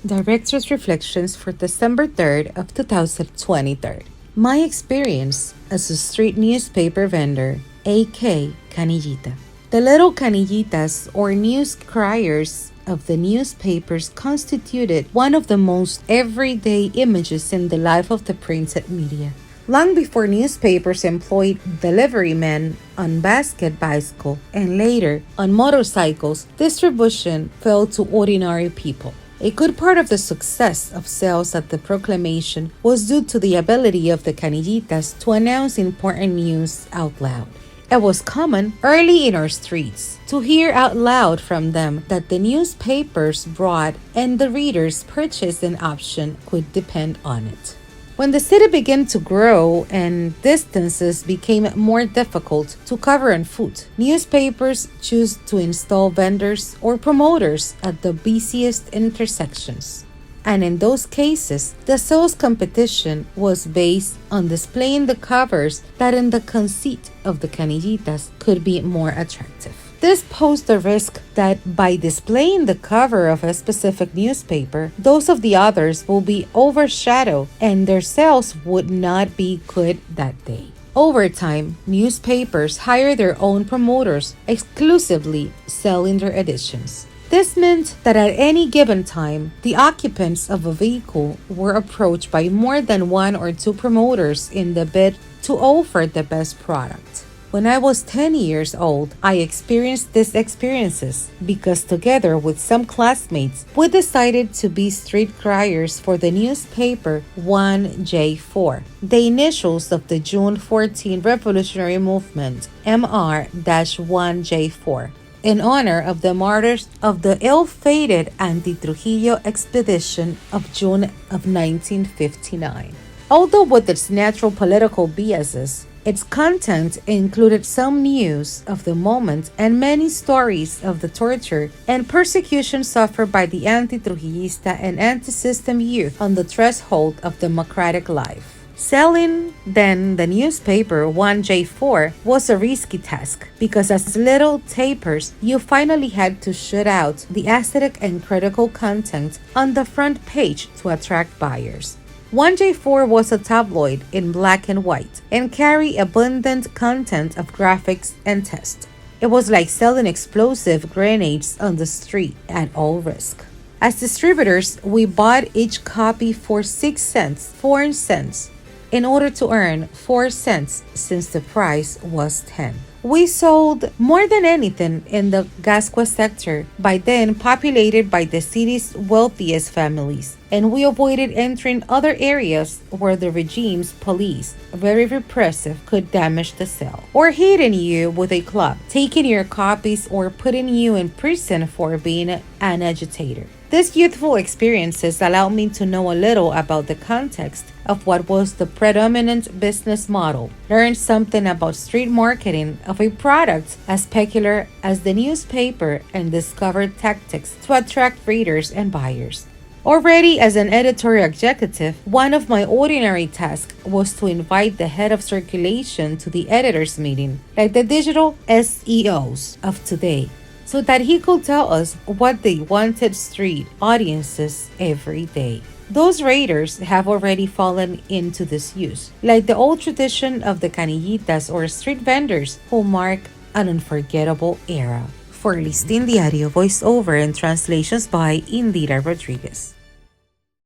Director's Reflections for December 3rd of 2023. My experience as a street newspaper vendor, a.k. Canillita. The little canillitas or news criers of the newspapers constituted one of the most everyday images in the life of the printed media. Long before newspapers employed delivery men on basket bicycle and later on motorcycles, distribution fell to ordinary people. A good part of the success of sales at the proclamation was due to the ability of the canillitas to announce important news out loud. It was common early in our streets to hear out loud from them that the newspapers brought and the readers' purchasing option could depend on it. When the city began to grow and distances became more difficult to cover on foot, newspapers chose to install vendors or promoters at the busiest intersections. And in those cases, the sales competition was based on displaying the covers that in the conceit of the canillitas could be more attractive. This posed the risk that by displaying the cover of a specific newspaper, those of the others will be overshadowed and their sales would not be good that day. Over time, newspapers hire their own promoters, exclusively selling their editions. This meant that at any given time, the occupants of a vehicle were approached by more than one or two promoters in the bid to offer the best product. When I was 10 years old, I experienced these experiences because together with some classmates, we decided to be street criers for the newspaper 1J4, the initials of the June 14 Revolutionary Movement, MR-1J4, in honor of the martyrs of the ill-fated anti-Trujillo expedition of June of 1959. Although with its natural political biases, its content included some news of the moment and many stories of the torture and persecution suffered by the anti-Trujillista and anti-system youth on the threshold of democratic life. Selling, then, the newspaper 1J4 was a risky task because as little tapers, you finally had to shoot out the aesthetic and critical content on the front page to attract buyers. 1J4 was a tabloid in black and white and carried abundant content of graphics and text. It was like selling explosive grenades on the street at all risk. As distributors, we bought each copy for 6 cents, 4 cents, in order to earn 4 cents since the price was 10. We sold more than anything in the Gascua sector, by then populated by the city's wealthiest families, and we avoided entering other areas where the regime's police, very repressive, could damage the sale, or hitting you with a club, taking your copies, or putting you in prison for being an agitator. These youthful experiences allowed me to know a little about the context of what was the predominant business model, learn something about street marketing of a product as peculiar as the newspaper, and discovered tactics to attract readers and buyers. Already as an editorial executive, one of my ordinary tasks was to invite the head of circulation to the editors' meeting, like the digital SEOs of today, so that he could tell us what they wanted street audiences every day. Those raiders have already fallen into disuse, like the old tradition of the canillitas or street vendors who mark an unforgettable era. For Listín Diario, voiceover and translations by Indira Rodriguez.